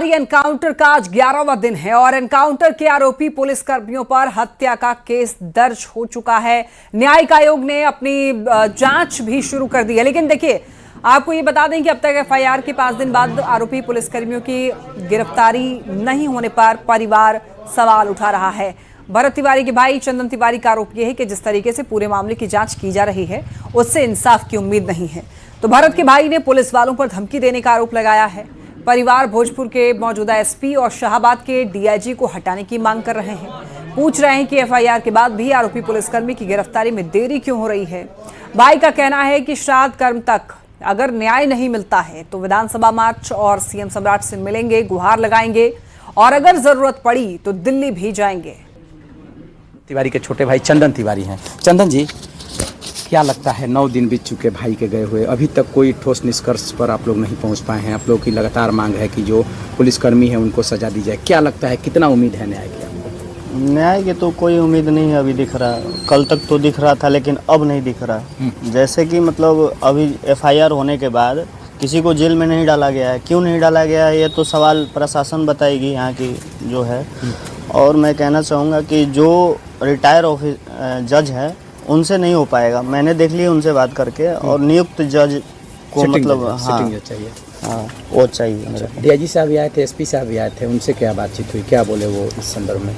Tiwari encounter का आज 11वां दिन है और एनकाउंटर के आरोपी पुलिस कर्मियों पर हत्या का केस दर्ज हो चुका है। न्यायिक आयोग ने अपनी जांच भी शुरू कर दी है। लेकिन देखिए, आपको ये बता दें कि अब तक एफआईआर के 5 दिन बाद आरोपी पुलिसकर्मियों की गिरफ्तारी नहीं होने पर परिवार सवाल उठा रहा है। भरत तिवारी के भाई चंदन तिवारी का आरोप यह है कि जिस तरीके से पूरे मामले की जांच की जा रही है उससे इंसाफ की उम्मीद नहीं है। तो भरत के भाई ने पुलिस वालों पर धमकी देने का आरोप लगाया है। परिवार भोजपुर के मौजूदा एसपी और शाहाबाद के डीआईजी को हटाने की मांग कर रहे हैं। पूछ रहे हैं कि एफआईआर के बाद भी आरोपी पुलिसकर्मी की गिरफ्तारी में देरी क्यों हो रही है। भाई का कहना है कि श्राद्ध कर्म तक अगर न्याय नहीं मिलता है तो विधानसभा मार्च और सीएम सम्राट से मिलेंगे, गुहार लगाएंगे और अगर जरूरत पड़ी तो दिल्ली भी जाएंगे। तिवारी के छोटे भाई चंदन तिवारी हैं। चंदन जी, क्या लगता है 9 दिन बीत चुके भाई के गए हुए, अभी तक कोई ठोस निष्कर्ष पर आप लोग नहीं पहुंच पाए हैं। आप लोगों की लगातार मांग है कि जो पुलिसकर्मी है उनको सजा दी जाए। क्या लगता है, कितना उम्मीद है न्याय की आपको? न्याय की तो कोई उम्मीद नहीं है अभी दिख रहा। कल तक तो दिख रहा था लेकिन अब नहीं दिख रहा। जैसे कि मतलब अभी एफआईआर होने के बाद किसी को जेल में नहीं डाला गया है। क्यों नहीं डाला गया है ये तो सवाल प्रशासन बताएगी यहाँ की जो है। और मैं कहना चाहूँगा कि जो रिटायर जज है उनसे नहीं हो पाएगा। मैंने देख लिया उनसे बात करके, और नियुक्त जज को मतलब चाहिए। हाँ वो चाहिए। डीआईजी साहब भी आए थे, एसपी साहब भी आए थे, उनसे क्या बातचीत हुई, क्या बोले वो इस संदर्भ में?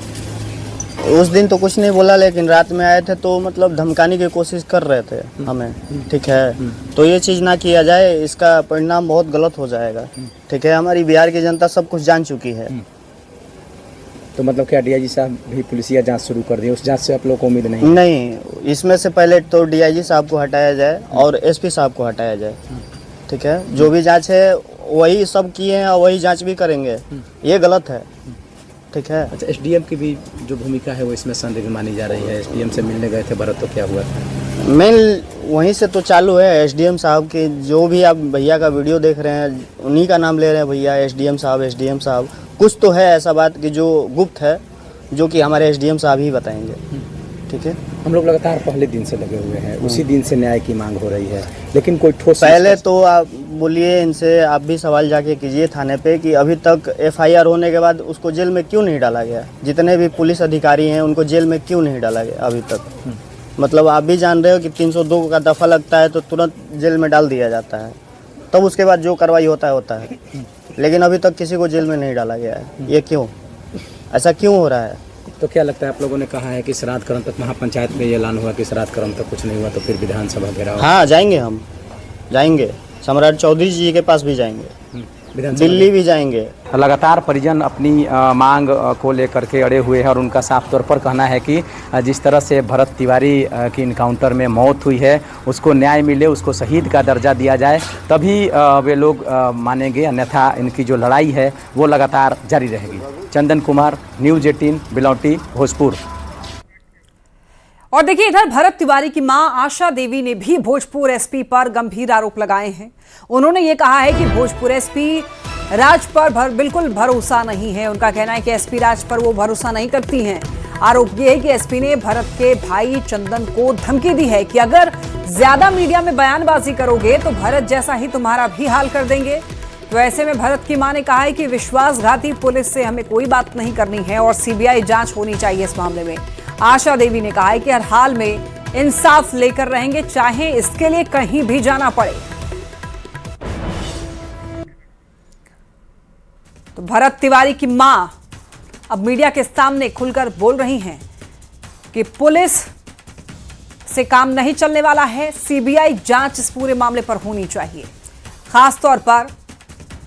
उस दिन तो कुछ नहीं बोला, लेकिन रात में आए थे तो मतलब धमकाने की कोशिश कर रहे थे हमें। ठीक है, तो ये चीज़ ना किया जाए, इसका परिणाम बहुत गलत हो जाएगा। ठीक है, हमारी बिहार की जनता सब कुछ जान चुकी है। तो मतलब क्या डीआईजी साहब भी पुलिसिया जांच शुरू कर दी? उस जांच से आप लोगों को उम्मीद नहीं? नहीं, इसमें से पहले तो डीआईजी साहब को हटाया जाए और एसपी साहब को हटाया जाए। ठीक है, जो भी जांच है वही सब किए हैं और वही जांच भी करेंगे। ये गलत है। ठीक है। अच्छा, एसडीएम की भी जो भूमिका है वो इसमें संदिग्ध मानी जा रही है। एसडीएम से मिलने गए थे भरत, तो क्या हुआ था? मेन वहीं से तो चालू है। एसडीएम साहब के जो भी आप भैया का वीडियो देख रहे हैं उन्हीं का नाम ले रहे हैं, भैया एसडीएम साहब। कुछ तो है ऐसा बात कि जो गुप्त है, जो कि हमारे एसडीएम साहब ही बताएंगे। ठीक है, हम लोग लगातार पहले दिन से लगे हुए हैं, उसी दिन से न्याय की मांग हो रही है, लेकिन कोई ठोस पहले तो आप बोलिए इनसे, आप भी सवाल जाके कीजिए थाने पे कि अभी तक एफआईआर होने के बाद उसको जेल में क्यों नहीं डाला गया। जितने भी पुलिस अधिकारी हैं उनको जेल में क्यों नहीं डाला गया अभी तक। मतलब आप भी जान रहे हो कि 302 का दफा लगता है तो तुरंत जेल में डाल दिया जाता है, तब उसके बाद जो कार्रवाई होता है। लेकिन अभी तक किसी को जेल में नहीं डाला गया है। ये क्यों, ऐसा क्यों हो रहा है? तो क्या लगता है, आप लोगों ने कहा है कि श्राद्ध कर्म तक, महापंचायत में ये ऐलान हुआ कि श्राद्ध कर्म तक कुछ नहीं हुआ तो फिर विधानसभा घेराव? हाँ जाएंगे, हम जाएंगे, सम्राट चौधरी जी के पास भी जाएंगे, दिल्ली भी जाएंगे। लगातार परिजन अपनी मांग को लेकर के अड़े हुए हैं और उनका साफ तौर पर कहना है कि जिस तरह से भरत तिवारी की इनकाउंटर में मौत हुई है उसको न्याय मिले, उसको शहीद का दर्जा दिया जाए, तभी वे लोग मानेंगे, अन्यथा इनकी जो लड़ाई है वो लगातार जारी रहेगी। चंदन कुमार, न्यूज़ 18, बिलौटी, भोजपुर। और देखिए, इधर भरत तिवारी की मां आशा देवी ने भी भोजपुर एसपी पर गंभीर आरोप लगाए हैं। उन्होंने ये कहा है कि भोजपुर एसपी राज पर बिल्कुल भरोसा नहीं है। उनका कहना है कि एसपी राज पर वो भरोसा नहीं करती हैं। आरोप ये है कि एसपी ने भरत के भाई चंदन को धमकी दी है कि अगर ज्यादा मीडिया में बयानबाजी करोगे तो भरत जैसा ही तुम्हारा भी हाल कर देंगे। तो ऐसे में भरत की मां ने कहा है कि विश्वासघाती पुलिस से हमें कोई बात नहीं करनी है और सीबीआई जांच होनी चाहिए इस मामले में। आशा देवी ने कहा है कि हर हाल में इंसाफ लेकर रहेंगे, चाहे इसके लिए कहीं भी जाना पड़े। तो भरत तिवारी की मां अब मीडिया के सामने खुलकर बोल रही हैं कि पुलिस से काम नहीं चलने वाला है, सीबीआई जांच इस पूरे मामले पर होनी चाहिए। खासतौर पर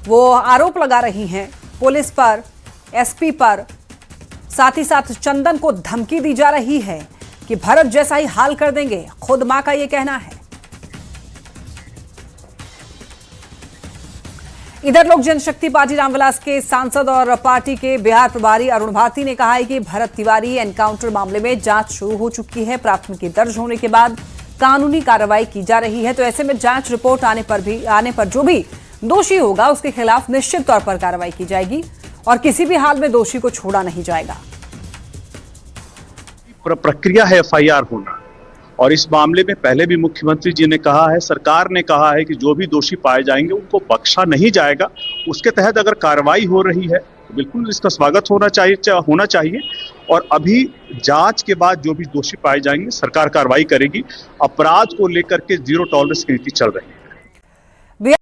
वो आरोप लगा रही हैं पुलिस पर, एसपी पर, साथ ही साथ चंदन को धमकी दी जा रही है कि भरत जैसा ही हाल कर देंगे। खुद मां का यह कहना है। इधर लोक जनशक्ति पार्टी रामविलास के सांसद और पार्टी के बिहार प्रभारी अरुण भारती ने कहा है कि भरत तिवारी एनकाउंटर मामले में जांच शुरू हो चुकी है। प्राथमिकी दर्ज होने के बाद कानूनी कार्रवाई की जा रही है। तो ऐसे में जांच रिपोर्ट आने पर जो भी दोषी होगा उसके खिलाफ निश्चित तौर पर कार्रवाई की जाएगी और किसी भी हाल में दोषी को छोड़ा नहीं जाएगा। प्रक्रिया है एफआईआर होना, और इस मामले में पहले भी मुख्यमंत्री जी ने कहा है, सरकार ने कहा है कि जो भी दोषी पाए जाएंगे उनको बख्शा नहीं जाएगा। उसके तहत अगर कार्रवाई हो रही है तो बिल्कुल इसका स्वागत होना चाहिए। और अभी जांच के बाद जो भी दोषी पाए जाएंगे सरकार कार्रवाई करेगी। अपराध को लेकर के जीरो टॉलरेंस की नीति चल रही है।